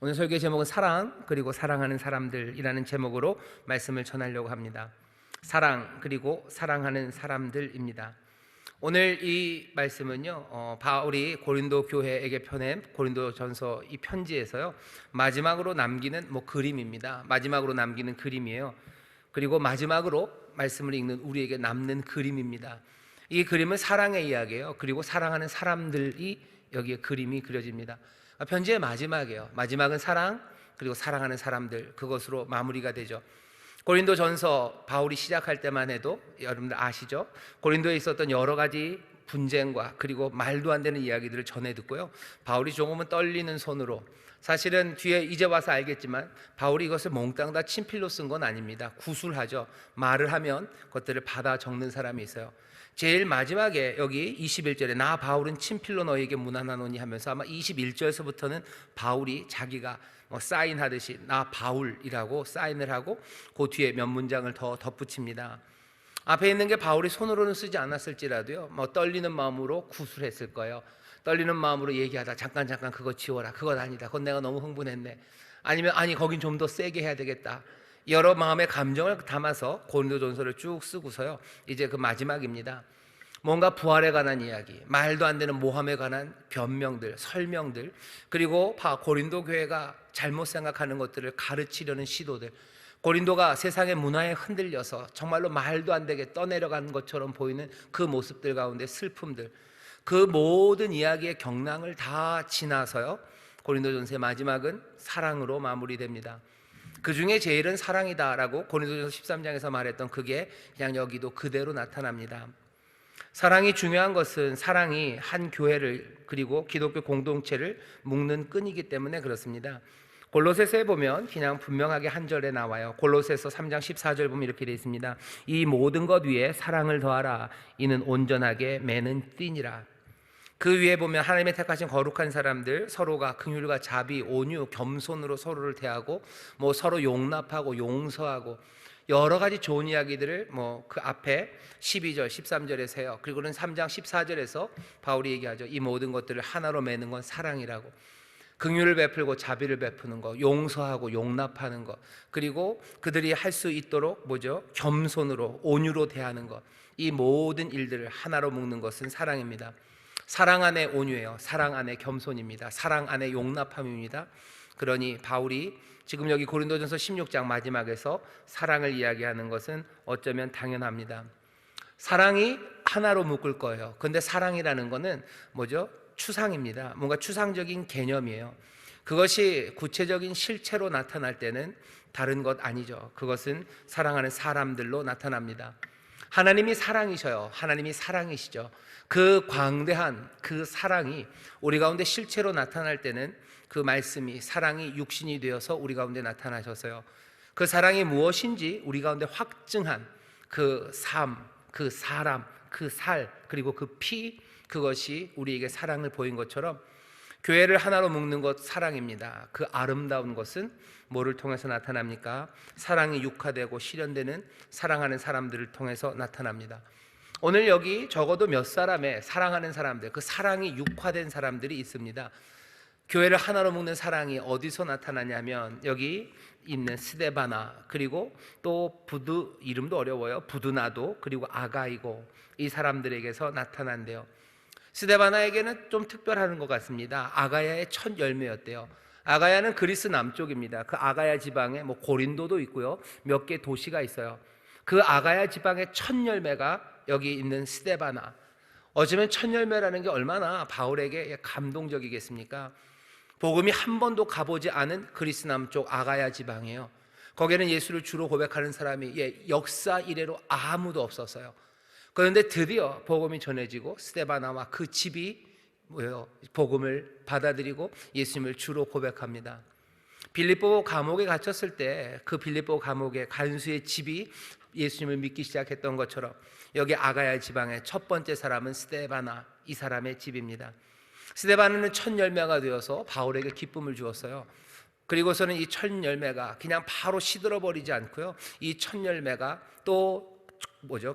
오늘 설교의 제목은 사랑 그리고 사랑하는 사람들이라는 제목으로 말씀을 전하려고 합니다. 사랑 그리고 사랑하는 사람들입니다. 오늘 이 말씀은요, 바울이 고린도 교회에게 펴낸 고린도전서 이 편지에서요 마지막으로 남기는 그림입니다. 마지막으로 남기는 그림이에요. 그리고 마지막으로 말씀을 읽는 우리에게 남는 그림입니다. 이 그림은 사랑의 이야기예요. 그리고 사랑하는 사람들이 여기에 그림이 그려집니다. 편지의 마지막이에요. 마지막은 사랑 그리고 사랑하는 사람들, 그것으로 마무리가 되죠. 고린도전서 바울이 시작할 때만 해도 여러분들 아시죠? 고린도에 있었던 여러 가지 분쟁과 그리고 말도 안 되는 이야기들을 전해 듣고요, 바울이 조금은 떨리는 손으로, 사실은 뒤에 이제 와서 알겠지만 바울이 이것을 몽땅 다 친필로 쓴 건 아닙니다. 구술하죠. 말을 하면 그것들을 받아 적는 사람이 있어요. 제일 마지막에 여기 21절에 나 바울은 친필로 너에게 문안하노니 하면서 아마 21절에서부터는 바울이 자기가 사인하듯이 나 바울이라고 사인을 하고 그 뒤에 몇 문장을 더 덧붙입니다. 앞에 있는 게 바울이 손으로는 쓰지 않았을지라도요, 떨리는 마음으로 구술했을 거예요. 떨리는 마음으로 얘기하다 잠깐 그거 지워라, 그건 아니다, 그건 내가 너무 흥분했네, 아니면 아니 거긴 좀 더 세게 해야 되겠다, 여러 마음의 감정을 담아서 고린도전서를 쭉 쓰고서요, 이제 그 마지막입니다. 뭔가 부활에 관한 이야기, 말도 안 되는 모함에 관한 변명들, 설명들, 그리고 고린도 교회가 잘못 생각하는 것들을 가르치려는 시도들, 고린도가 세상의 문화에 흔들려서 정말로 말도 안 되게 떠내려간 것처럼 보이는 그 모습들 가운데 슬픔들, 그 모든 이야기의 경랑을 다 지나서요, 고린도전서의 마지막은 사랑으로 마무리됩니다. 그 중에 제일은 사랑이다라고 고린도전서 13장에서 말했던 그게 그냥 여기도 그대로 나타납니다. 사랑이 중요한 것은 사랑이 한 교회를 그리고 기독교 공동체를 묶는 끈이기 때문에 그렇습니다. 골로새서에 보면 그냥 분명하게 한 절에 나와요. 골로새서 3장 14절 보면 이렇게 되어 있습니다. 이 모든 것 위에 사랑을 더하라. 이는 온전하게 매는 띠니라. 그 위에 보면 하나님의 택하신 거룩한 사람들, 서로가 긍휼과 자비, 온유, 겸손으로 서로를 대하고 서로 용납하고 용서하고 여러 가지 좋은 이야기들을 그 앞에 12절, 13절에서 해요. 그리고는 3장 14절에서 바울이 얘기하죠. 이 모든 것들을 하나로 매는 건 사랑이라고. 긍휼을 베풀고 자비를 베푸는 것, 용서하고 용납하는 것, 그리고 그들이 할 수 있도록 겸손으로 온유로 대하는 것, 이 모든 일들을 하나로 묶는 것은 사랑입니다. 사랑 안에 온유예요. 사랑 안에 겸손입니다. 사랑 안에 용납함입니다. 그러니 바울이 지금 여기 고린도전서 16장 마지막에서 사랑을 이야기하는 것은 어쩌면 당연합니다. 사랑이 하나로 묶을 거예요. 그런데 사랑이라는 것은 추상입니다. 뭔가 추상적인 개념이에요. 그것이 구체적인 실체로 나타날 때는 다른 것 아니죠. 그것은 사랑하는 사람들로 나타납니다. 하나님이 사랑이셔요. 하나님이 사랑이시죠. 그 광대한 그 사랑이 우리 가운데 실체로 나타날 때는 그 말씀이 사랑이 육신이 되어서 우리 가운데 나타나셔서요, 그 사랑이 무엇인지 우리 가운데 확증한 그 삶, 그 사람, 그 살, 그리고 그 피, 그것이 우리에게 사랑을 보인 것처럼 교회를 하나로 묶는 것 사랑입니다. 그 아름다운 것은 뭐를 통해서 나타납니까? 사랑이 육화되고 실현되는 사랑하는 사람들을 통해서 나타납니다. 오늘 여기 적어도 몇 사람의 사랑하는 사람들, 그 사랑이 육화된 사람들이 있습니다. 교회를 하나로 묶는 사랑이 어디서 나타나냐면 여기 있는 스데바나, 그리고 또 이름도 어려워요. 부두나도, 그리고 아가이고, 이 사람들에게서 나타난대요. 스데바나에게는 좀 특별한 것 같습니다. 아가야의 첫 열매였대요. 아가야는 그리스 남쪽입니다. 그 아가야 지방에 고린도도 있고요, 몇 개 도시가 있어요. 그 아가야 지방의 첫 열매가 여기 있는 스데바나. 어쩌면 첫 열매라는 게 얼마나 바울에게 감동적이겠습니까? 복음이 한 번도 가보지 않은 그리스 남쪽 아가야 지방이에요. 거기에는 예수를 주로 고백하는 사람이 역사 이래로 아무도 없었어요. 그런데 드디어 복음이 전해지고 스데바나와 그 집이 복음을 받아들이고 예수님을 주로 고백합니다. 빌립보 감옥에 갇혔을 때 그 빌립보 감옥의 간수의 집이 예수님을 믿기 시작했던 것처럼 여기 아가야 지방의 첫 번째 사람은 스데바나, 이 사람의 집입니다. 스데바나는 첫 열매가 되어서 바울에게 기쁨을 주었어요. 그리고서는 이 첫 열매가 그냥 바로 시들어버리지 않고요, 이 첫 열매가 또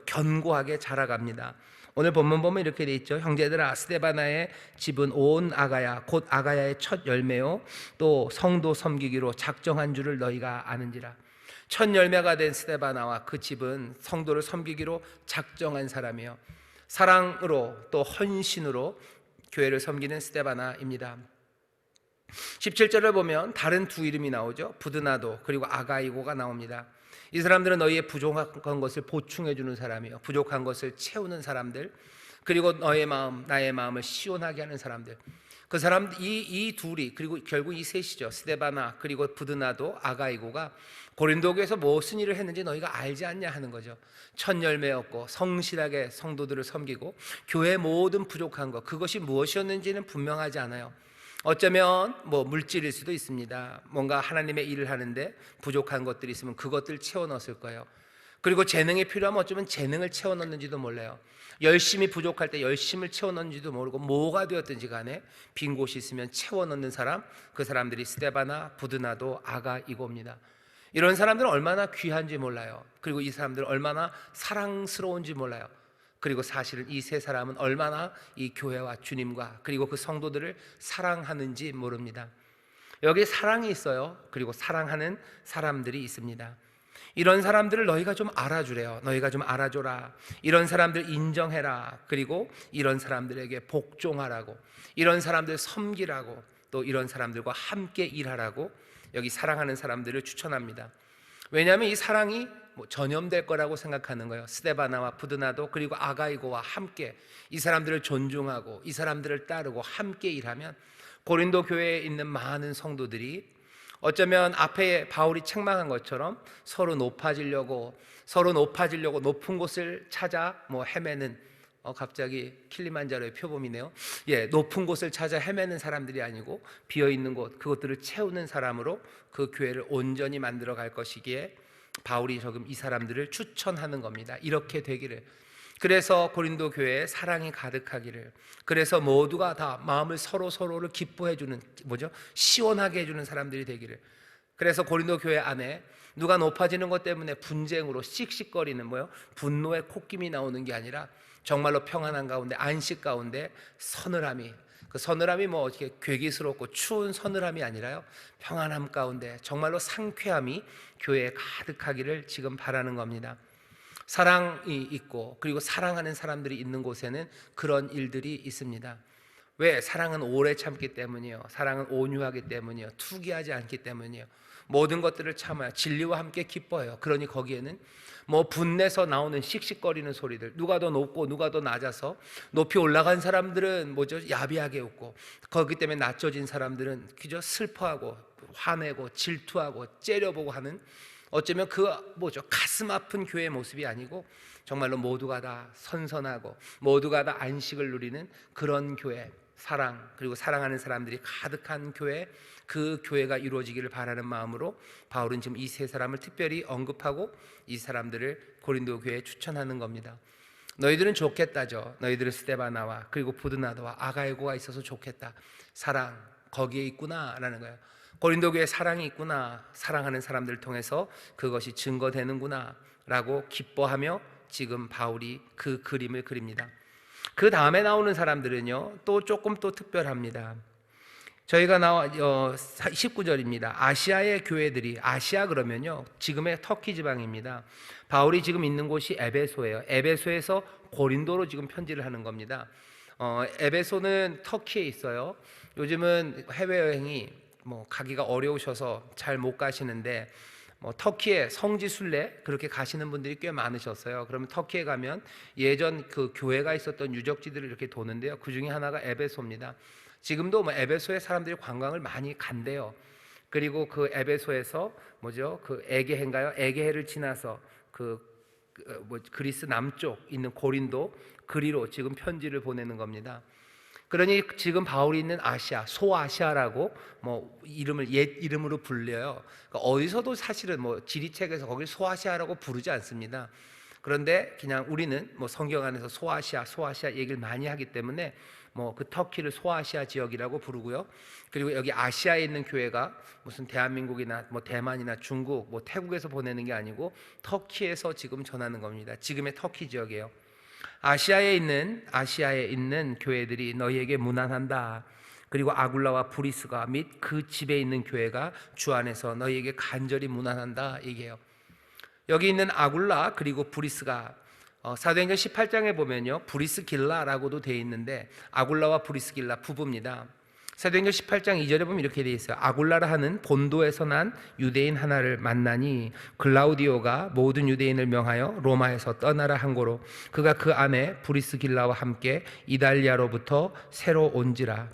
견고하게 자라갑니다. 오늘 본문 보면 이렇게 돼 있죠. 형제들아, 스데바나의 집은 온 아가야 곧 아가야의 첫 열매요 또 성도 섬기기로 작정한 줄을 너희가 아는지라. 첫 열매가 된 스데바나와 그 집은 성도를 섬기기로 작정한 사람이요, 사랑으로 또 헌신으로 교회를 섬기는 스데바나입니다. 17절을 보면 다른 두 이름이 나오죠. 부드나도 그리고 아가이고가 나옵니다. 이 사람들은 너희의 부족한 것을 보충해 주는 사람이요, 부족한 것을 채우는 사람들, 그리고 너의 마음 나의 마음을 시원하게 하는 사람들. 그 사람 이 둘이, 그리고 결국 이 셋이죠. 스데바나 그리고 부드나도 아가이고가 고린도 교회에서 무슨 일을 했는지 너희가 알지 않냐 하는 거죠. 첫 열매였고 성실하게 성도들을 섬기고 교회의 모든 부족한 것, 그것이 무엇이었는지는 분명하지 않아요. 어쩌면 물질일 수도 있습니다. 뭔가 하나님의 일을 하는데 부족한 것들이 있으면 그것들 채워 넣었을 거예요. 그리고 재능이 필요하면 어쩌면 재능을 채워 넣는지도 몰라요. 열심히 부족할 때 열심을 채워 넣는지도 모르고, 뭐가 되었든지 간에 빈 곳이 있으면 채워 넣는 사람, 그 사람들이 스데바나, 부드나도, 아가이고입니다. 이런 사람들은 얼마나 귀한지 몰라요. 그리고 이 사람들은 얼마나 사랑스러운지 몰라요. 그리고 사실은 이 세 사람은 얼마나 이 교회와 주님과 그리고 그 성도들을 사랑하는지 모릅니다. 여기 사랑이 있어요. 그리고 사랑하는 사람들이 있습니다. 이런 사람들을 너희가 좀 알아주래요. 너희가 좀 알아줘라. 이런 사람들 인정해라. 그리고 이런 사람들에게 복종하라고, 이런 사람들 섬기라고, 또 이런 사람들과 함께 일하라고 여기 사랑하는 사람들을 추천합니다. 왜냐하면 이 사랑이 전염될 거라고 생각하는 거예요. 스데바나와 부드나도 그리고 아가이고와 함께 이 사람들을 존중하고 이 사람들을 따르고 함께 일하면 고린도 교회에 있는 많은 성도들이 어쩌면 앞에 바울이 책망한 것처럼 서로 높아지려고 높은 곳을 찾아 헤매는, 갑자기 킬리만자로의 표범이네요. 높은 곳을 찾아 헤매는 사람들이 아니고 비어있는 곳, 그것들을 채우는 사람으로 그 교회를 온전히 만들어 갈 것이기에 바울이 조금 이 사람들을 추천하는 겁니다. 이렇게 되기를, 그래서 고린도 교회에 사랑이 가득하기를, 그래서 모두가 다 마음을 서로를 기뻐해 주는, 시원하게 해주는 사람들이 되기를. 그래서 고린도 교회 안에 누가 높아지는 것 때문에 분쟁으로 씩씩거리는 분노의 콧김이 나오는 게 아니라 정말로 평안한 가운데, 안식 가운데 서늘함이, 그 서늘함이 이렇게 괴기스럽고 추운 서늘함이 아니라요, 평안함 가운데 정말로 상쾌함이 교회에 가득하기를 지금 바라는 겁니다. 사랑이 있고 그리고 사랑하는 사람들이 있는 곳에는 그런 일들이 있습니다. 왜? 사랑은 오래 참기 때문이요, 사랑은 온유하기 때문이요, 투기하지 않기 때문이요, 모든 것들을 참아요, 진리와 함께 기뻐해요. 그러니 거기에는 분내서 나오는 씩씩거리는 소리들, 누가 더 높고 누가 더 낮아서 높이 올라간 사람들은 야비하게 웃고, 거기 때문에 낮춰진 사람들은 그저 슬퍼하고 화내고 질투하고 째려보고 하는, 어쩌면 가슴 아픈 교회의 모습이 아니고 정말로 모두가 다 선선하고 모두가 다 안식을 누리는 그런 교회, 사랑 그리고 사랑하는 사람들이 가득한 교회, 그 교회가 이루어지기를 바라는 마음으로 바울은 지금 이 세 사람을 특별히 언급하고 이 사람들을 고린도 교회에 추천하는 겁니다. 너희들은 좋겠다죠. 너희들은 스데바나와 그리고 부드나도와 아가이고가 있어서 좋겠다. 사랑 거기에 있구나라는 거예요. 고린도 교회에 사랑이 있구나, 사랑하는 사람들을 통해서 그것이 증거되는구나 라고 기뻐하며 지금 바울이 그 그림을 그립니다. 그 다음에 나오는 사람들은요, 또 조금 또 특별합니다. 저희가 19절입니다. 아시아의 교회들이, 아시아 그러면요 지금의 터키 지방입니다. 바울이 지금 있는 곳이 에베소예요. 에베소에서 고린도로 지금 편지를 하는 겁니다. 에베소는 터키에 있어요. 요즘은 해외여행이 가기가 어려우셔서 잘 못 가시는데, 터키에 성지 순례 그렇게 가시는 분들이 꽤 많으셨어요. 그러면 터키에 가면 예전 그 교회가 있었던 유적지들을 이렇게 도는데요, 그 중에 하나가 에베소입니다. 지금도 에베소에 사람들이 관광을 많이 간대요. 그리고 그 에베소에서 그 에게해인가요? 에게해를 지나서 그리스 남쪽 있는 고린도, 그리로 지금 편지를 보내는 겁니다. 그러니 지금 바울이 있는 아시아, 소아시아라고 이름을 옛 이름으로 불려요. 그러니까 어디서도 사실은 지리책에서 거길 소아시아라고 부르지 않습니다. 그런데 그냥 우리는 성경 안에서 소아시아 얘기를 많이 하기 때문에 그 터키를 소아시아 지역이라고 부르고요. 그리고 여기 아시아에 있는 교회가 무슨 대한민국이나 대만이나 중국, 태국에서 보내는 게 아니고 터키에서 지금 전하는 겁니다. 지금의 터키 지역이에요. 아시아에 있는 교회들이 너희에게 무난한다. 그리고 아굴라와 브리스가 및 그 집에 있는 교회가 주 안에서 너희에게 간절히 무난한다 얘기해요. 여기 있는 아굴라 그리고 브리스가 사도행전 18장에 보면요, 브리스길라라고도 되어 있는데 아굴라와 브리스길라 부부입니다. 사도행전 18장 2절에 보면 이렇게 되어 있어요. 아굴라라 하는 본도에서 난 유대인 하나를 만나니 글라우디오가 모든 유대인을 명하여 로마에서 떠나라 한 고로 그가 그 안에 브리스길라와 함께 이달리아로부터 새로 온지라.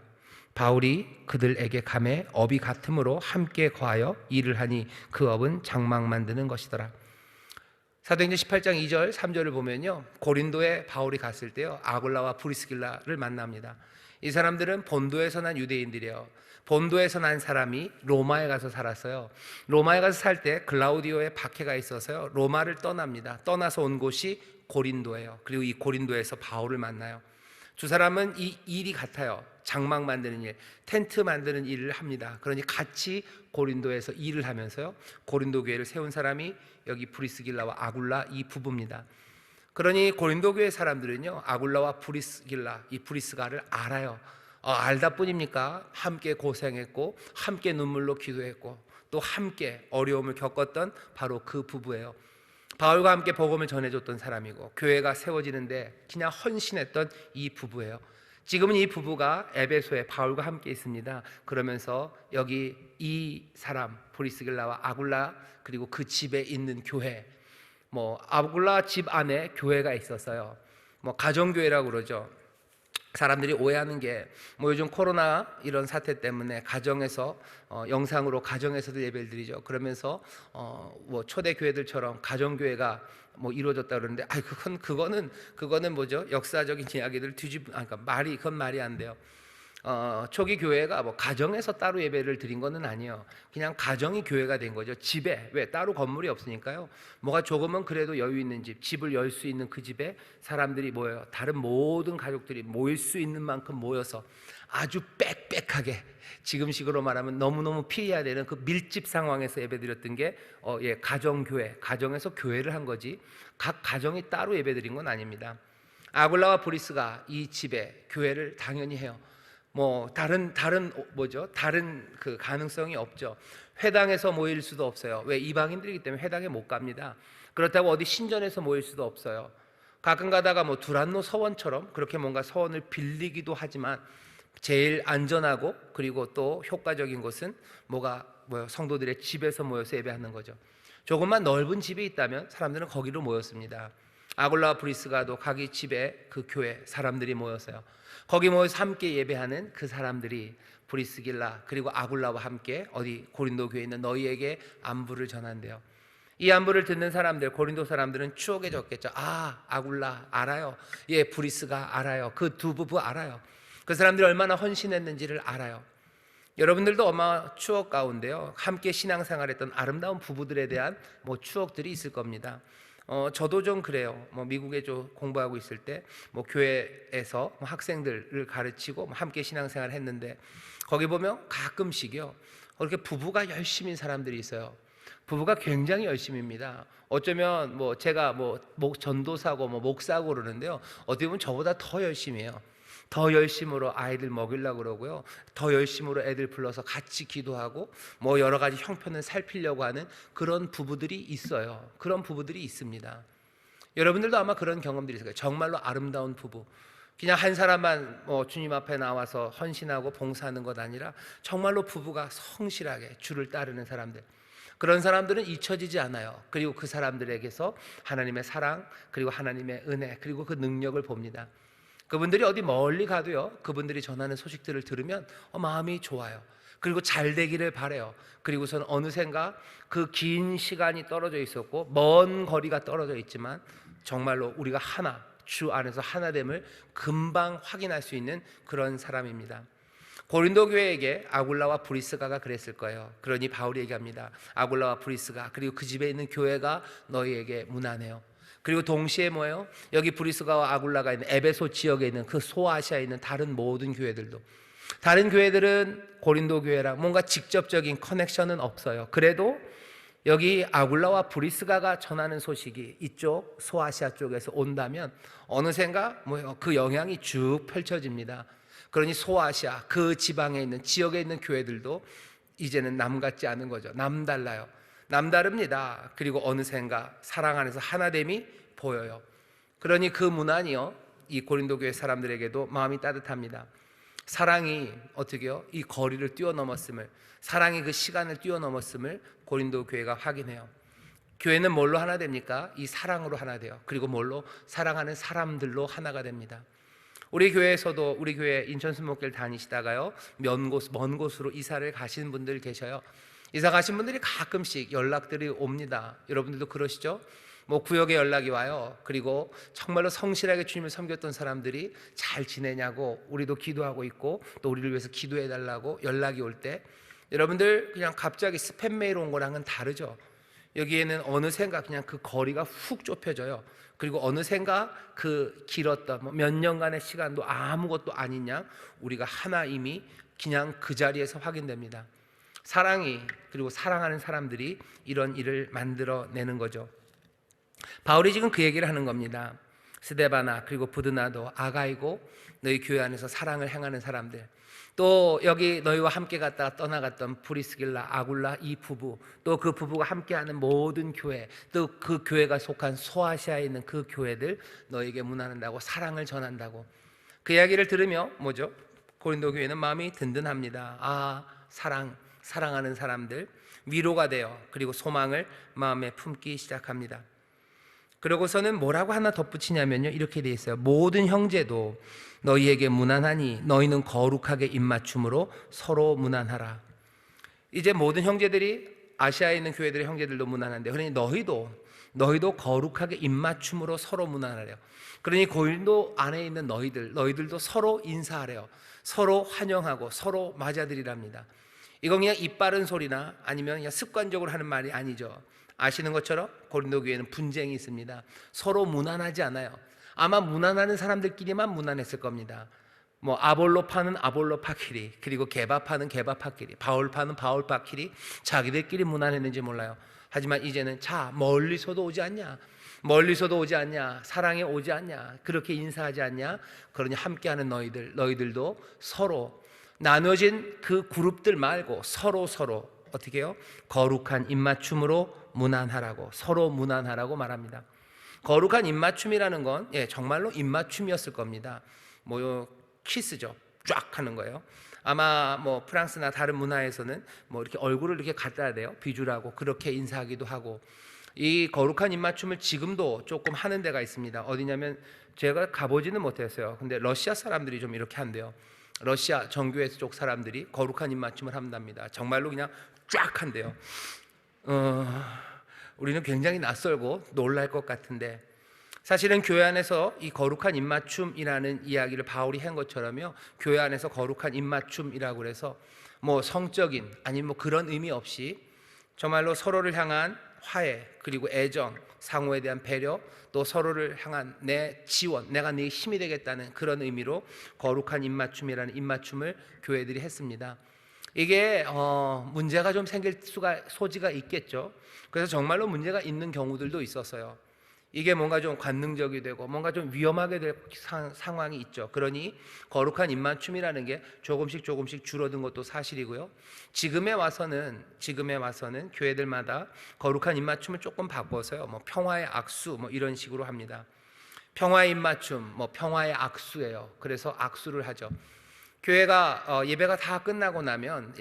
바울이 그들에게 감해 업이 같음으로 함께 거하여 일을 하니 그 업은 장막 만드는 것이더라. 사도행전 18장 2절 3절을 보면요, 고린도에 바울이 갔을 때요, 아굴라와 브리스길라를 만납니다. 이 사람들은 본도에서 난 유대인들이에요. 본도에서 난 사람이 로마에 가서 살았어요. 로마에 가서 살 때 글라우디오의 박해가 있어서요, 로마를 떠납니다. 떠나서 온 곳이 고린도예요. 그리고 이 고린도에서 바울을 만나요. 두 사람은 이 일이 같아요. 장막 만드는 일, 텐트 만드는 일을 합니다. 그러니 같이 고린도에서 일을 하면서요, 고린도 교회를 세운 사람이 여기 브리스길라와 아굴라 이 부부입니다. 그러니 고린도 교회 사람들은요, 아굴라와 브리스길라, 이 브리스가를 알아요. 알다 뿐입니까? 함께 고생했고 함께 눈물로 기도했고 또 함께 어려움을 겪었던 바로 그 부부예요. 바울과 함께 복음을 전해줬던 사람이고 교회가 세워지는데 그냥 헌신했던 이 부부예요. 지금은 이 부부가 에베소에 바울과 함께 있습니다. 그러면서 여기 이 사람 브리스길라와 아굴라 그리고 그 집에 있는 교회, 아굴라 집 안에 교회가 있었어요. 가정교회라고 그러죠. 사람들이 오해하는 게 요즘 코로나 이런 사태 때문에 가정에서 영상으로 가정에서도 예배를 드리죠. 그러면서 초대 교회들처럼 가정교회가 이루어졌다 그러는데 그거는 뭐죠? 역사적인 이야기들 그러니까 그건 말이 안 돼요. 초기 교회가 가정에서 따로 예배를 드린 거는 아니에요. 그냥 가정이 교회가 된 거죠. 집에, 왜 따로 건물이 없으니까요, 뭐가 조금은 그래도 여유 있는 집을 열 수 있는 그 집에 사람들이 모여요. 다른 모든 가족들이 모일 수 있는 만큼 모여서 아주 빽빽하게, 지금식으로 말하면 너무너무 피해야 되는 그 밀집 상황에서 예배 드렸던 게 가정교회, 가정에서 교회를 한 거지 각 가정이 따로 예배 드린 건 아닙니다. 아굴라와 브리스가 이 집에 교회를 당연히 해요. 다른 그 가능성이 없죠. 회당에서 모일 수도 없어요. 왜? 이방인들이기 때문에 회당에 못 갑니다. 그렇다고 어디 신전에서 모일 수도 없어요. 가끔 가다가 두란노 서원처럼 그렇게 뭔가 서원을 빌리기도 하지만 제일 안전하고 그리고 또 효과적인 것은 성도들의 집에서 모여서 예배하는 거죠. 조금만 넓은 집이 있다면 사람들은 거기로 모였습니다. 아굴라와 브리스가도 가기 집에 그 교회 사람들이 모였어요. 거기 모여서 함께 예배하는 그 사람들이 브리스길라 그리고 아굴라와 함께 어디 고린도 교회에 있는 너희에게 안부를 전한대요. 이 안부를 듣는 사람들, 고린도 사람들은 추억에 젖겠죠. 아굴라 알아요. 브리스가 알아요. 그 두 부부 알아요. 그 사람들이 얼마나 헌신했는지를 알아요. 여러분들도 아마 추억 가운데요, 함께 신앙생활했던 아름다운 부부들에 대한 추억들이 있을 겁니다. 저도 좀 그래요. 미국에 좀 공부하고 있을 때 교회에서 학생들을 가르치고 함께 신앙생활 했는데 거기 보면 가끔씩요, 그렇게 부부가 열심인 사람들이 있어요. 부부가 굉장히 열심입니다. 어쩌면 제가 전도사고 목사고 그러는데요, 어떻게 보면 저보다 더 열심히 해요. 더 열심으로 아이들 먹이려고 그러고요, 더 열심으로 애들 불러서 같이 기도하고 여러 가지 형편을 살피려고 하는 그런 부부들이 있어요. 그런 부부들이 있습니다. 여러분들도 아마 그런 경험들이 있을 거예요. 정말로 아름다운 부부, 그냥 한 사람만 주님 앞에 나와서 헌신하고 봉사하는 것 아니라 정말로 부부가 성실하게 주를 따르는 사람들, 그런 사람들은 잊혀지지 않아요. 그리고 그 사람들에게서 하나님의 사랑 그리고 하나님의 은혜 그리고 그 능력을 봅니다. 그분들이 어디 멀리 가도요, 그분들이 전하는 소식들을 들으면 마음이 좋아요. 그리고 잘 되기를 바라요. 그리고선 어느샌가 그 긴 시간이 떨어져 있었고 먼 거리가 떨어져 있지만 정말로 우리가 주 안에서 하나됨을 금방 확인할 수 있는 그런 사람입니다. 고린도 교회에게 아굴라와 브리스가가 그랬을 거예요. 그러니 바울이 얘기합니다. 아굴라와 브리스가 그리고 그 집에 있는 교회가 너희에게 무난해요. 그리고 동시에 여기 브리스가와 아굴라가 있는 에베소 지역에 있는 그 소아시아에 있는 다른 모든 교회들도, 다른 교회들은 고린도 교회랑 뭔가 직접적인 커넥션은 없어요. 그래도 여기 아굴라와 브리스가가 전하는 소식이 이쪽 소아시아 쪽에서 온다면 어느샌가 그 영향이 쭉 펼쳐집니다. 그러니 소아시아 그 지방에 있는 지역에 있는 교회들도 이제는 남 같지 않은 거죠. 남달라요. 남다릅니다. 그리고 어느샌가 사랑 안에서 하나됨이 보여요. 그러니 그 문안이요, 이 고린도 교회 사람들에게도 마음이 따뜻합니다. 사랑이 어떻게요? 이 거리를 뛰어넘었음을, 사랑이 그 시간을 뛰어넘었음을 고린도 교회가 확인해요. 교회는 뭘로 하나 됩니까? 이 사랑으로 하나 돼요. 그리고 뭘로? 사랑하는 사람들로 하나가 됩니다. 우리 교회에서도, 우리 교회 인천 순목교를 다니시다가요, 먼 곳으로 이사를 가시는 분들 계셔요. 이사 가신 분들이 가끔씩 연락들이 옵니다. 여러분들도 그러시죠? 구역에 연락이 와요. 그리고 정말로 성실하게 주님을 섬겼던 사람들이 잘 지내냐고, 우리도 기도하고 있고 또 우리를 위해서 기도해 달라고 연락이 올 때, 여러분들 그냥 갑자기 스팸 메일 온 거랑은 다르죠. 여기에는 어느샌가 그냥 그 거리가 훅 좁혀져요. 그리고 어느샌가 그 길었던 몇 년간의 시간도 아무것도 아닌 양 우리가 하나 이미 그냥 그 자리에서 확인됩니다. 사랑이, 그리고 사랑하는 사람들이 이런 일을 만들어내는 거죠. 바울이 지금 그 얘기를 하는 겁니다. 스데바나 그리고 부드나도, 아가이고, 너희 교회 안에서 사랑을 행하는 사람들, 또 여기 너희와 함께 갔다가 떠나갔던 브리스길라, 아굴라 이 부부, 또 그 부부가 함께하는 모든 교회, 또 그 교회가 속한 소아시아에 있는 그 교회들 너에게 문안한다고, 사랑을 전한다고. 그 이야기를 들으며 뭐죠? 고린도 교회는 마음이 든든합니다. 아, 사랑하는 사람들, 위로가 되어 그리고 소망을 마음에 품기 시작합니다. 그러고서는 뭐라고 하나 덧붙이냐면요, 이렇게 돼 있어요. 모든 형제도 너희에게 문안하니 너희는 거룩하게 입맞춤으로 서로 문안하라. 이제 모든 형제들이, 아시아에 있는 교회들의 형제들도 문안한데, 그러니 너희도 거룩하게 입맞춤으로 서로 문안하래요. 그러니 고린도 안에 있는 너희들도 서로 인사하래요. 서로 환영하고 서로 맞아들이랍니다. 이건 그냥 입 바른 소리나 아니면 그냥 습관적으로 하는 말이 아니죠. 아시는 것처럼 고린도 교회는 분쟁이 있습니다. 서로 무난하지 않아요. 아마 무난하는 사람들끼리만 무난했을 겁니다. 아볼로파는 아볼로파끼리, 그리고 게바파는 게바파끼리, 바울파는 바울파끼리 자기들끼리 무난했는지 몰라요. 하지만 이제는 자, 멀리서도 오지 않냐, 사랑에 오지 않냐, 그렇게 인사하지 않냐. 그러니 함께하는 너희들도 서로 나눠진 그 그룹들 말고 서로 어떻게 해요? 거룩한 입맞춤으로 문안하라고, 서로 문안하라고 말합니다. 거룩한 입맞춤이라는 건 정말로 입맞춤이었을 겁니다. 키스죠. 쫙 하는 거예요. 아마 프랑스나 다른 문화에서는 이렇게 얼굴을 이렇게 갖다 대요. 비주라고 그렇게 인사하기도 하고. 이 거룩한 입맞춤을 지금도 조금 하는 데가 있습니다. 어디냐면 제가 가보지는 못했어요. 근데 러시아 사람들이 좀 이렇게 한대요. 러시아 정교회 쪽 사람들이 거룩한 입맞춤을 한답니다. 정말로 그냥 쫙 한대요. 우리는 굉장히 낯설고 놀랄 것 같은데, 사실은 교회 안에서 이 거룩한 입맞춤이라는 이야기를 바울이 한 것처럼요, 교회 안에서 거룩한 입맞춤이라고 해서 성적인 아니면 그런 의미 없이 정말로 서로를 향한 화해, 그리고 애정, 상호에 대한 배려, 또 서로를 향한 내 지원, 내가 네 힘이 되겠다는 그런 의미로 거룩한 입맞춤이라는 입맞춤을 교회들이 했습니다. 이게 문제가 좀 생길 소지가 있겠죠. 그래서 정말로 문제가 있는 경우들도 있었어요. 이게 뭔가 좀 관능적이 되고 뭔가 좀 위험하게 될 상황이 있죠. 그러니 거룩한 입맞춤이라는 게 조금씩 줄어든 것도 사실이고요. 지금에 와서는 교회들마다 거룩한 입맞춤을 조금 바꿔서요, 평화의 악수 이런 식으로 합니다. 평화의 입맞춤, 평화의 악수예요. 그래서 악수를 하죠. 교회가 예배가 다 끝나고 나면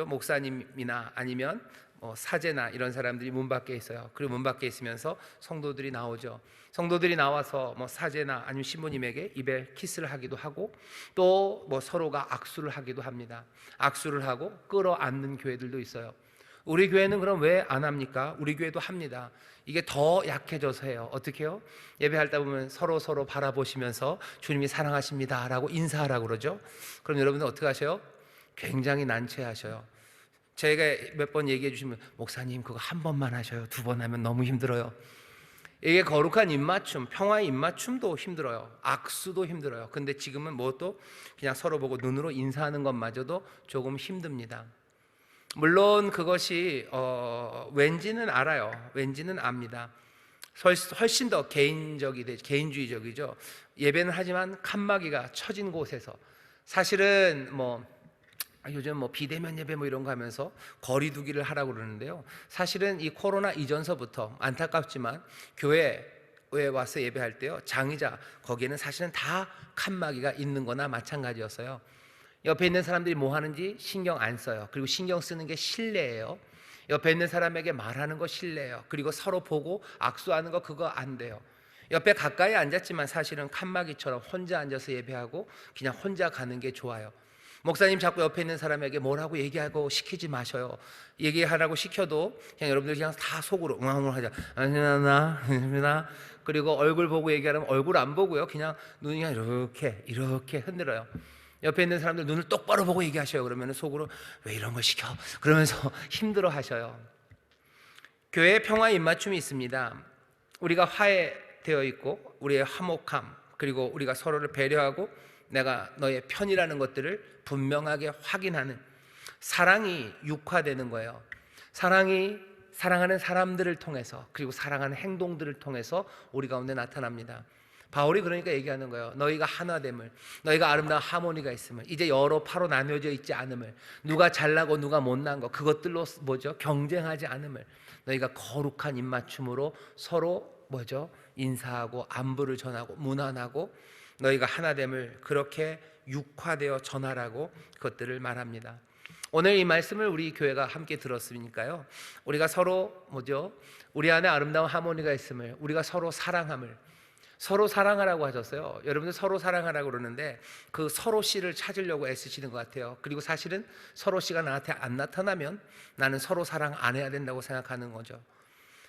목사님이나 아니면 사제나 이런 사람들이 문 밖에 있어요. 그리고 문 밖에 있으면서 성도들이 나오죠. 성도들이 나와서 사제나 아니면 신부님에게 입에 키스를 하기도 하고, 또 서로가 악수를 하기도 합니다. 악수를 하고 끌어안는 교회들도 있어요. 우리 교회는 그럼 왜 안 합니까? 우리 교회도 합니다. 이게 더 약해져서 해요. 어떻게 해요? 예배할 때 보면 서로 바라보시면서 주님이 사랑하십니다 라고 인사하라고 그러죠. 그럼 여러분들 어떻게 하셔요? 굉장히 난처해하셔요. 제가 몇 번 얘기해 주시면, 목사님 그거 한 번만 하셔요, 두 번 하면 너무 힘들어요. 이게 거룩한 입맞춤, 평화의 입맞춤도 힘들어요. 악수도 힘들어요. 근데 지금은 그냥 서로 보고 눈으로 인사하는 것마저도 조금 힘듭니다. 물론 그것이 왠지는 알아요. 왠지는 압니다. 훨씬 더 개인주의적이죠. 예배는 하지만 칸막이가 쳐진 곳에서, 사실은 요즘 비대면 예배 이런 거 하면서 거리두기를 하라고 그러는데요. 사실은 이 코로나 이전서부터 안타깝지만 교회에 와서 예배할 때요, 장의자 거기에는 사실은 다 칸막이가 있는 거나 마찬가지였어요. 옆에 있는 사람들이 뭐 하는지 신경 안 써요. 그리고 신경 쓰는 게 실례예요. 옆에 있는 사람에게 말하는 거 실례예요. 그리고 서로 보고 악수하는 거 그거 안 돼요. 옆에 가까이 앉았지만 사실은 칸막이처럼 혼자 앉아서 예배하고 그냥 혼자 가는 게 좋아요. 목사님 자꾸 옆에 있는 사람에게 뭐라고 얘기하고 시키지 마셔요. 얘기하라고 시켜도 그냥 여러분들 그냥 다 속으로 응앙응앙 하자. 아니나 그리고 얼굴 보고 얘기하면 얼굴 안 보고요, 그냥 눈이 그냥 이렇게 흔들어요. 옆에 있는 사람들 눈을 똑바로 보고 얘기하셔요. 그러면 속으로 왜 이런 걸 시켜? 그러면서 힘들어 하셔요. 교회에 평화의 입맞춤이 있습니다. 우리가 화해되어 있고 우리의 화목함, 그리고 우리가 서로를 배려하고 내가 너의 편이라는 것들을 분명하게 확인하는 사랑이 육화되는 거예요. 사랑이 사랑하는 사람들을 통해서, 그리고 사랑하는 행동들을 통해서 우리 가운데 나타납니다. 바울이 그러니까 얘기하는 거예요. 너희가 하나됨을, 너희가 아름다운 하모니가 있음을, 이제 여러 파로 나뉘어져 있지 않음을, 누가 잘나고 누가 못난 거 그것들로 경쟁하지 않음을, 너희가 거룩한 입맞춤으로 서로 인사하고 안부를 전하고 문안하고 너희가 하나됨을 그렇게 육화되어 전하라고 그것들을 말합니다. 오늘 이 말씀을 우리 교회가 함께 들었으니까요, 우리가 서로 우리 안에 아름다운 하모니가 있음을, 우리가 서로 사랑함을, 서로 사랑하라고 하셨어요. 여러분들 서로 사랑하라고 그러는데 그 서로 씨를 찾으려고 애쓰시는 것 같아요. 그리고 사실은 서로 씨가 나한테 안 나타나면 나는 서로 사랑 안 해야 된다고 생각하는 거죠.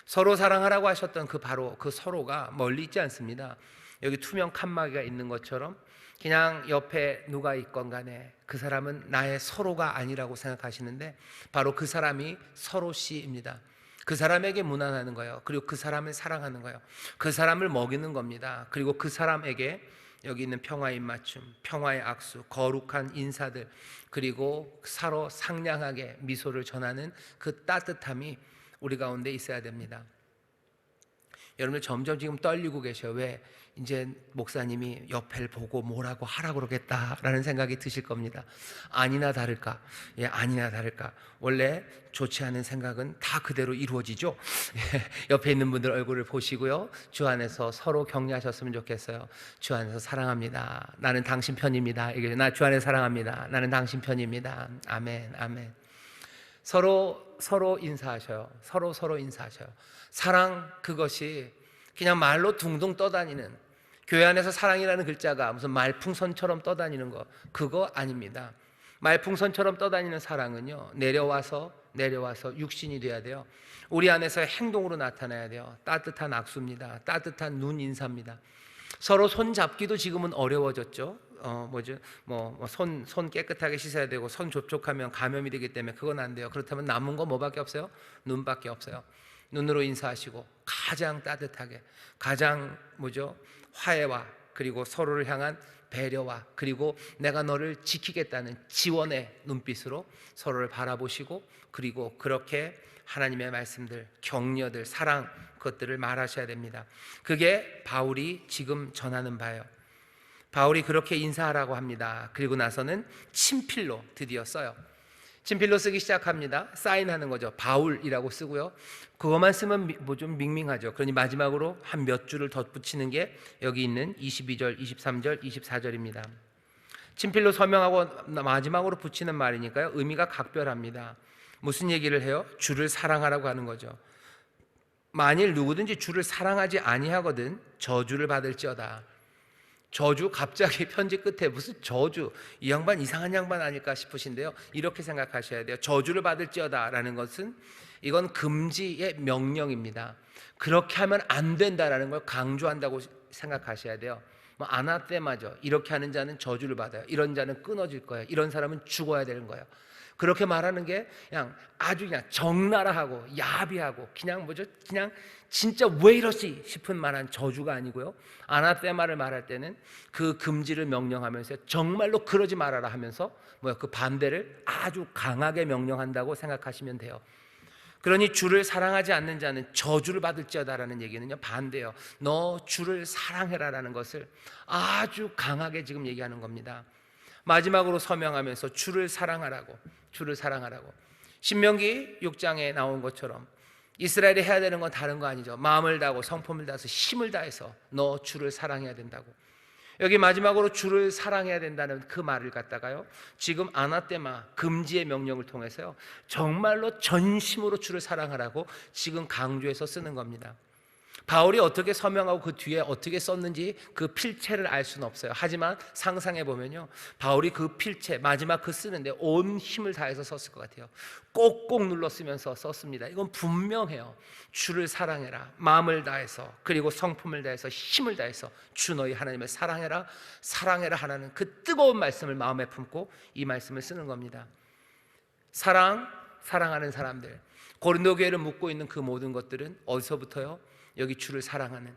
서로 사랑하라고 하셨던 바로 그 서로가 멀리 있지 않습니다. 여기 투명 칸막이가 있는 것처럼 그냥 옆에 누가 있건 간에 그 사람은 나의 서로가 아니라고 생각하시는데 바로 그 사람이 서로 씨입니다. 그 사람에게 문안하는 거예요. 그리고 그 사람을 사랑하는 거예요. 그 사람을 먹이는 겁니다. 그리고 그 사람에게 여기 있는 평화의 입맞춤, 평화의 악수, 거룩한 인사들, 그리고 서로 상냥하게 미소를 전하는 그 따뜻함이 우리 가운데 있어야 됩니다. 여러분들 점점 지금 떨리고 계셔요. 왜? 이제 목사님이 옆을 보고 뭐라고 하라고 그러겠다라는 생각이 드실 겁니다. 아니나 다를까, 아니나 다를까. 원래 좋지 않은 생각은 다 그대로 이루어지죠. 옆에 있는 분들 얼굴을 보시고요, 주 안에서 서로 격려하셨으면 좋겠어요. 주 안에서 사랑합니다. 나는 당신 편입니다. 나 주 안에 사랑합니다. 나는 당신 편입니다. 아멘, 아멘. 서로 인사하셔요. 서로 인사하셔요. 사랑, 그것이 그냥 말로 둥둥 떠다니는, 교회 안에서 사랑이라는 글자가 무슨 말풍선처럼 떠다니는 거, 그거 아닙니다. 말풍선처럼 떠다니는 사랑은요, 내려와서 육신이 돼야 돼요. 우리 안에서 행동으로 나타나야 돼요. 따뜻한 악수입니다. 따뜻한 눈 인사입니다. 서로 손 잡기도 지금은 어려워졌죠. 손 깨끗하게 씻어야 되고, 손 접촉하면 감염이 되기 때문에 그건 안 돼요. 그렇다면 남은 거 뭐밖에 없어요? 눈밖에 없어요. 눈으로 인사하시고 가장 따뜻하게, 가장 화해와, 그리고 서로를 향한 배려와, 그리고 내가 너를 지키겠다는 지원의 눈빛으로 서로를 바라보시고, 그리고 그렇게 하나님의 말씀들, 격려들, 사랑, 그것들을 말하셔야 됩니다. 그게 바울이 지금 전하는 바예요. 바울이 그렇게 인사하라고 합니다. 그리고 나서는 친필로 드디어 써요. 친필로 쓰기 시작합니다. 사인하는 거죠. 바울이라고 쓰고요. 그것만 쓰면 좀 밍밍하죠. 그러니 마지막으로 한 몇 줄을 덧붙이는 게 여기 있는 22절, 23절, 24절입니다. 친필로 서명하고 마지막으로 붙이는 말이니까요, 의미가 각별합니다. 무슨 얘기를 해요? 주를 사랑하라고 하는 거죠. 만일 누구든지 주를 사랑하지 아니하거든 저주를 받을지어다. 저주, 갑자기 편지 끝에 무슨 저주, 이 양반 이상한 양반 아닐까 싶으신데요, 이렇게 생각하셔야 돼요. 저주를 받을지어다 라는 것은 이건 금지의 명령입니다. 그렇게 하면 안 된다라는 걸 강조한다고 생각하셔야 돼요. 아나테마죠. 이렇게 하는 자는 저주를 받아요. 이런 자는 끊어질 거예요. 이런 사람은 죽어야 되는 거예요. 그렇게 말하는 게 그냥 아주 그냥 적나라하고 야비하고 그냥 그냥 진짜 왜 이러지 싶은 만한 저주가 아니고요. 아나테마를 말할 때는 그 금지를 명령하면서 정말로 그러지 말아라 하면서 그 반대를 아주 강하게 명령한다고 생각하시면 돼요. 그러니 주를 사랑하지 않는 자는 저주를 받을지어다라는 얘기는요, 반대요. 너 주를 사랑해라라는 것을 아주 강하게 지금 얘기하는 겁니다. 마지막으로 서명하면서 주를 사랑하라고, 주를 사랑하라고. 신명기 6장에 나온 것처럼 이스라엘이 해야 되는 건 다른 거 아니죠. 마음을 다하고 성품을 다해서 힘을 다해서 너 주를 사랑해야 된다고. 여기 마지막으로 주를 사랑해야 된다는 그 말을 갖다가요, 지금 아나테마 금지의 명령을 통해서요, 정말로 전심으로 주를 사랑하라고 지금 강조해서 쓰는 겁니다. 바울이 어떻게 서명하고 그 뒤에 어떻게 썼는지 그 필체를 알 수는 없어요. 하지만 상상해 보면요, 바울이 그 필체 마지막 그 쓰는데 온 힘을 다해서 썼을 것 같아요. 꼭꼭 눌러 쓰면서 썼습니다. 이건 분명해요. 주를 사랑해라, 마음을 다해서, 그리고 성품을 다해서, 힘을 다해서 주 너희 하나님을 사랑해라, 사랑해라 하라는 그 뜨거운 말씀을 마음에 품고 이 말씀을 쓰는 겁니다. 사랑하는 사람들, 고린도 교회를 묻고 있는 그 모든 것들은 어디서부터요? 여기 주를 사랑하는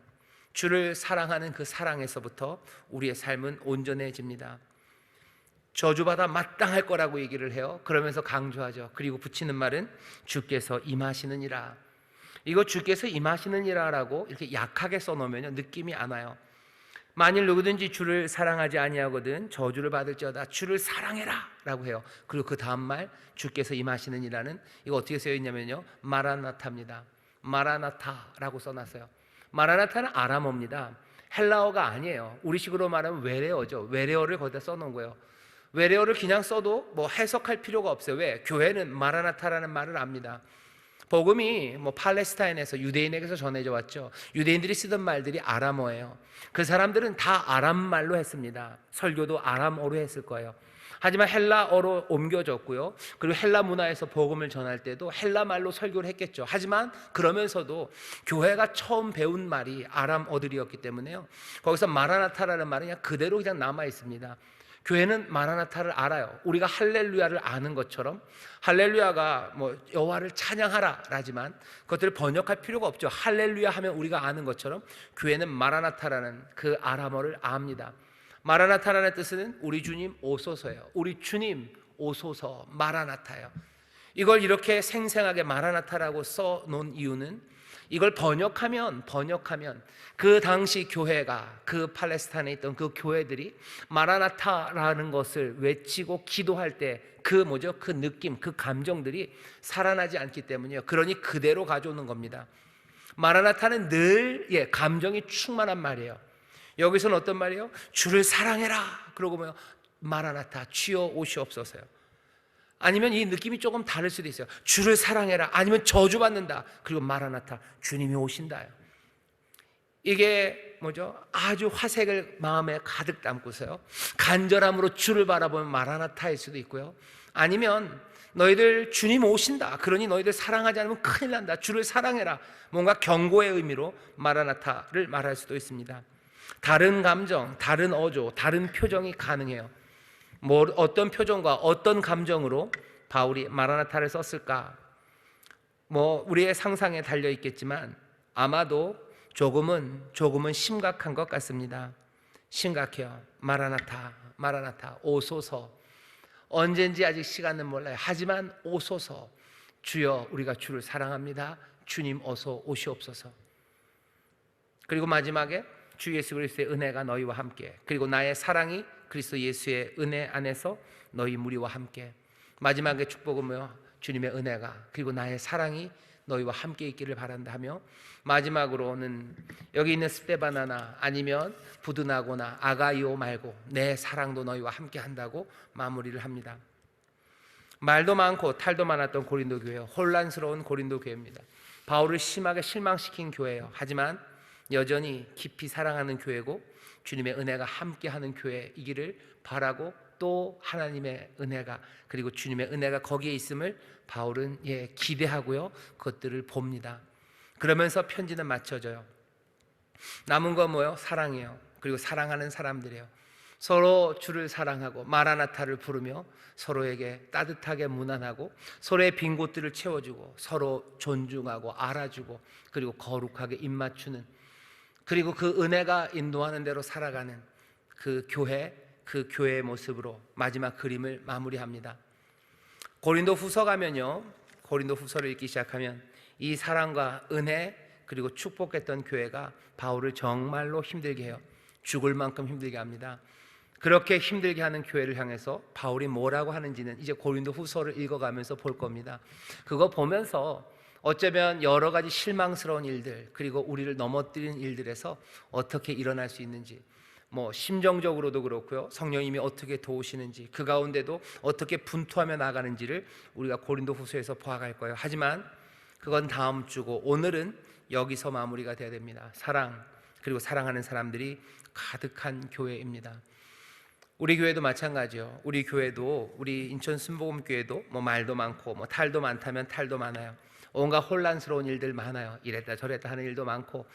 그 사랑에서부터 우리의 삶은 온전해집니다. 저주받아 마땅할 거라고 얘기를 해요. 그러면서 강조하죠. 그리고 붙이는 말은 주께서 임하시느니라. 이거 주께서 임하시느니라라고 이렇게 약하게 써놓으면 느낌이 안 와요. 만일 누구든지 주를 사랑하지 아니하거든 저주를 받을지어다. 주를 사랑해라 라고 해요. 그리고 그 다음 말 주께서 임하시느니라는, 이거 어떻게 쓰여 있냐면요, 마라나타입니다. 마라나타라고 써놨어요. 마라나타는 아람어입니다. 헬라어가 아니에요. 우리식으로 말하면 외래어죠. 외래어를 거기다 써놓은 거예요. 외래어를 그냥 써도 해석할 필요가 없어요. 왜? 교회는 마라나타라는 말을 압니다. 복음이 팔레스타인에서 유대인에게서 전해져 왔죠. 유대인들이 쓰던 말들이 아람어예요. 그 사람들은 다 아람말로 했습니다. 설교도 아람어로 했을 거예요. 하지만 헬라어로 옮겨졌고요. 그리고 헬라 문화에서 복음을 전할 때도 헬라말로 설교를 했겠죠. 하지만 그러면서도 교회가 처음 배운 말이 아람어들이었기 때문에요, 거기서 마라나타라는 말은 그냥 그대로 그냥 남아 있습니다. 교회는 마라나타를 알아요. 우리가 할렐루야를 아는 것처럼 할렐루야가 여호와를 찬양하라 라지만 그것들을 번역할 필요가 없죠. 할렐루야 하면 우리가 아는 것처럼 교회는 마라나타라는 그 아람어를 압니다. 마라나타라는 뜻은 우리 주님 오소서예요. 우리 주님 오소서, 마라나타예요. 이걸 이렇게 생생하게 마라나타라고 써놓은 이유는, 이걸 번역하면 그 당시 교회가, 그 팔레스타인에 있던 그 교회들이 마라나타라는 것을 외치고 기도할 때 그 그 느낌, 그 감정들이 살아나지 않기 때문이에요. 그러니 그대로 가져오는 겁니다. 마라나타는 늘 감정이 충만한 말이에요. 여기서는 어떤 말이에요? 주를 사랑해라. 그러고 마라나타, 주여 오시옵소서요. 아니면 이 느낌이 조금 다를 수도 있어요. 주를 사랑해라. 아니면 저주받는다. 그리고 마라나타, 주님이 오신다요. 이게 아주 화색을 마음에 가득 담고서요, 간절함으로 주를 바라보면 마라나타일 수도 있고요. 아니면 너희들 주님 오신다, 그러니 너희들 사랑하지 않으면 큰일 난다, 주를 사랑해라, 뭔가 경고의 의미로 마라나타를 말할 수도 있습니다. 다른 감정, 다른 어조, 다른 표정이 가능해요. 어떤 표정과 어떤 감정으로 바울이 마라나타를 썼을까? 우리의 상상에 달려 있겠지만 아마도 조금은 심각한 것 같습니다. 심각해요. 마라나타, 오소서. 언젠지 아직 시간은 몰라요. 하지만 오소서. 주여, 우리가 주를 사랑합니다. 주님 어서 오시옵소서. 그리고 마지막에 주 예수 그리스도의 은혜가 너희와 함께, 그리고 나의 사랑이 그리스도 예수의 은혜 안에서 너희 무리와 함께. 마지막의 축복은 주님의 은혜가 그리고 나의 사랑이 너희와 함께 있기를 바란다 하며, 마지막으로는 여기 있는 스테바나나 아니면 부드나고나 아가이오 말고 내 사랑도 너희와 함께 한다고 마무리를 합니다. 말도 많고 탈도 많았던 고린도 교회, 혼란스러운 고린도 교회입니다. 바울을 심하게 실망시킨 교회예요. 하지만 여전히 깊이 사랑하는 교회고 주님의 은혜가 함께하는 교회이기를 바라고, 또 하나님의 은혜가 그리고 주님의 은혜가 거기에 있음을 바울은 기대하고요, 그것들을 봅니다. 그러면서 편지는 마쳐져요. 남은 건 사랑이에요. 그리고 사랑하는 사람들이에요. 서로 주를 사랑하고 마라나타를 부르며 서로에게 따뜻하게 문안하고 서로의 빈 곳들을 채워주고 서로 존중하고 알아주고 그리고 거룩하게 입맞추는, 그리고 그 은혜가 인도하는 대로 살아가는 그 교회의 모습으로 마지막 그림을 마무리합니다. 고린도 후서 가면요, 고린도 후서를 읽기 시작하면 이 사랑과 은혜 그리고 축복했던 교회가 바울을 정말로 힘들게 해요. 죽을 만큼 힘들게 합니다. 그렇게 힘들게 하는 교회를 향해서 바울이 뭐라고 하는지는 이제 고린도 후서를 읽어가면서 볼 겁니다. 그거 보면서 어쩌면 여러 가지 실망스러운 일들 그리고 우리를 넘어뜨린 일들에서 어떻게 일어날 수 있는지, 심정적으로도 그렇고요, 성령님이 어떻게 도우시는지, 그 가운데도 어떻게 분투하며 나가는지를 우리가 고린도 후서에서 보아갈 거예요. 하지만 그건 다음 주고 오늘은 여기서 마무리가 돼야 됩니다. 사랑 그리고 사랑하는 사람들이 가득한 교회입니다. 우리 교회도 마찬가지요. 우리 교회도, 우리 인천 순복음교회도 말도 많고 탈도 많다면 탈도 많아요. 온갖 혼란스러운 일들 많아요. 이랬다 저랬다 하는 일도 많고,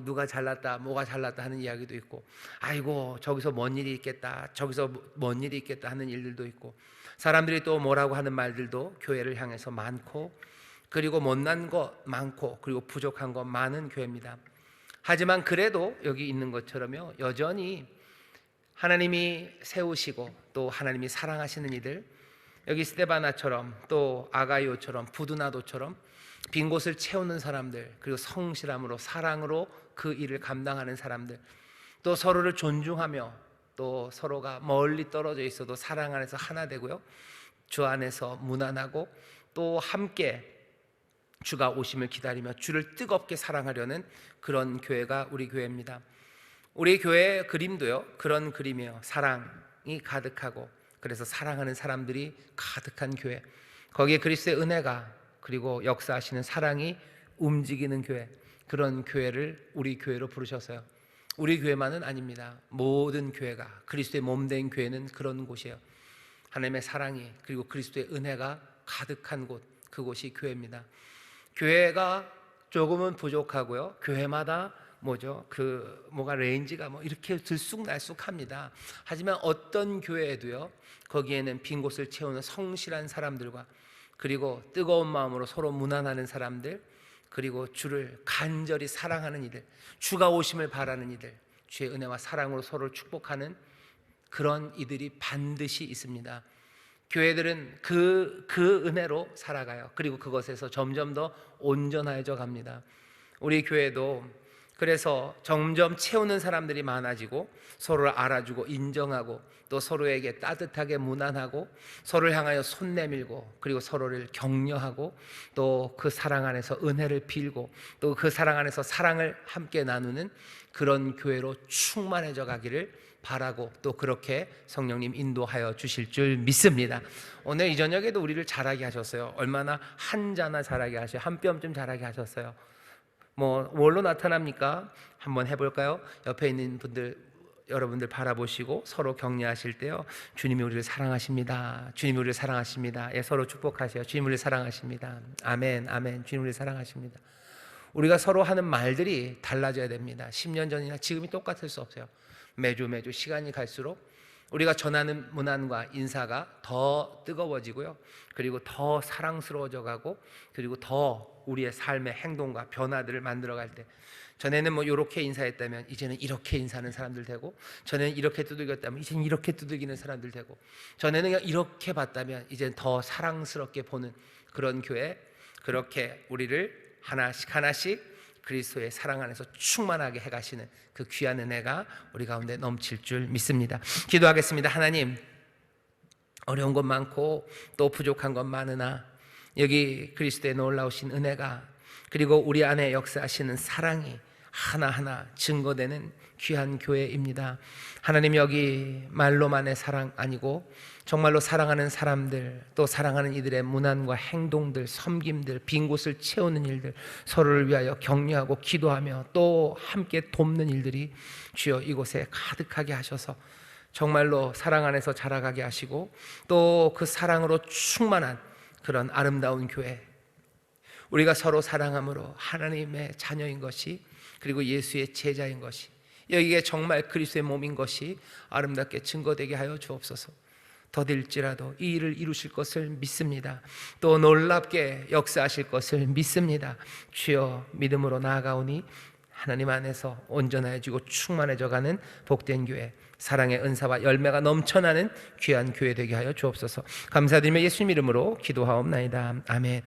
누가 잘났다 뭐가 잘났다 하는 이야기도 있고, 아이고 저기서 뭔 일이 있겠다 저기서 뭔 일이 있겠다 하는 일들도 있고, 사람들이 또 뭐라고 하는 말들도 교회를 향해서 많고, 그리고 못난 것 많고, 그리고 부족한 것 많은 교회입니다. 하지만 그래도 여기 있는 것처럼요, 여전히 하나님이 세우시고 또 하나님이 사랑하시는 이들, 여기 스데바나처럼 또 아가이오처럼 부두나도처럼 빈 곳을 채우는 사람들, 그리고 성실함으로 사랑으로 그 일을 감당하는 사람들, 또 서로를 존중하며 또 서로가 멀리 떨어져 있어도 사랑 안에서 하나 되고요, 주 안에서 무난하고 또 함께 주가 오심을 기다리며 주를 뜨겁게 사랑하려는 그런 교회가 우리 교회입니다. 우리 교회의 그림도요, 그런 그림이에요. 사랑이 가득하고, 그래서 사랑하는 사람들이 가득한 교회, 거기에 그리스도의 은혜가 그리고 역사하시는 사랑이 움직이는 교회, 그런 교회를 우리 교회로 부르셨어요. 우리 교회만은 아닙니다. 모든 교회가, 그리스도의 몸된 교회는 그런 곳이에요. 하나님의 사랑이 그리고 그리스도의 은혜가 가득한 곳, 그곳이 교회입니다. 교회가 조금은 부족하고요, 교회마다 레인지가 이렇게 들쑥날쑥합니다. 하지만 어떤 교회에도요, 거기에는 빈 곳을 채우는 성실한 사람들과, 그리고 뜨거운 마음으로 서로 문안하는 사람들, 그리고 주를 간절히 사랑하는 이들, 주가 오심을 바라는 이들, 주의 은혜와 사랑으로 서로를 축복하는 그런 이들이 반드시 있습니다. 교회들은 그 은혜로 살아가요. 그리고 그것에서 점점 더 온전해져 갑니다. 우리 교회도 그래서 점점 채우는 사람들이 많아지고, 서로를 알아주고 인정하고 또 서로에게 따뜻하게 문안하고 서로를 향하여 손 내밀고, 그리고 서로를 격려하고 또 그 사랑 안에서 은혜를 빌고 또 그 사랑 안에서 사랑을 함께 나누는 그런 교회로 충만해져 가기를 바라고, 또 그렇게 성령님 인도하여 주실 줄 믿습니다. 오늘 이 저녁에도 우리를 자라게 하셨어요. 얼마나 한 자나 자라게 하셔, 한 뼘쯤 자라게 하셨어요. 뭘로 나타납니까? 한번 해볼까요? 옆에 있는 분들, 여러분들 바라보시고 서로 격려하실 때요, 주님이 우리를 사랑하십니다. 주님이 우리를 사랑하십니다. 예, 서로 축복하세요. 주님이 우리를 사랑하십니다. 아멘, 아멘. 주님이 우리를 사랑하십니다. 우리가 서로 하는 말들이 달라져야 됩니다. 10년 전이나 지금이 똑같을 수 없어요. 매주 시간이 갈수록 우리가 전하는 문안과 인사가 더 뜨거워지고요, 그리고 더 사랑스러워져 가고, 그리고 더 우리의 삶의 행동과 변화들을 만들어갈 때, 전에는 이렇게 인사했다면 이제는 이렇게 인사하는 사람들 되고, 전에는 이렇게 두들겼다면 이제는 이렇게 두들기는 사람들 되고, 전에는 그냥 이렇게 봤다면 이제는 더 사랑스럽게 보는 그런 교회, 그렇게 우리를 하나씩 그리스도의 사랑 안에서 충만하게 해가시는 그 귀한 은혜가 우리 가운데 넘칠 줄 믿습니다. 기도하겠습니다. 하나님, 어려운 것 많고 또 부족한 것 많으나 여기 그리스도의 놀라우신 은혜가, 그리고 우리 안에 역사하시는 사랑이 하나하나 증거되는 귀한 교회입니다. 하나님, 여기 말로만의 사랑 아니고 정말로 사랑하는 사람들, 또 사랑하는 이들의 문안과 행동들, 섬김들, 빈 곳을 채우는 일들, 서로를 위하여 격려하고 기도하며 또 함께 돕는 일들이 주여 이곳에 가득하게 하셔서 정말로 사랑 안에서 자라가게 하시고, 또 그 사랑으로 충만한 그런 아름다운 교회, 우리가 서로 사랑함으로 하나님의 자녀인 것이, 그리고 예수의 제자인 것이, 여기에 정말 그리스도의 몸인 것이 아름답게 증거되게 하여 주옵소서. 더딜지라도 이 일을 이루실 것을 믿습니다. 또 놀랍게 역사하실 것을 믿습니다. 주여, 믿음으로 나아가오니 하나님 안에서 온전해지고 충만해져가는 복된 교회, 사랑의 은사와 열매가 넘쳐나는 귀한 교회 되게 하여 주옵소서. 감사드리며 예수님 이름으로 기도하옵나이다. 아멘.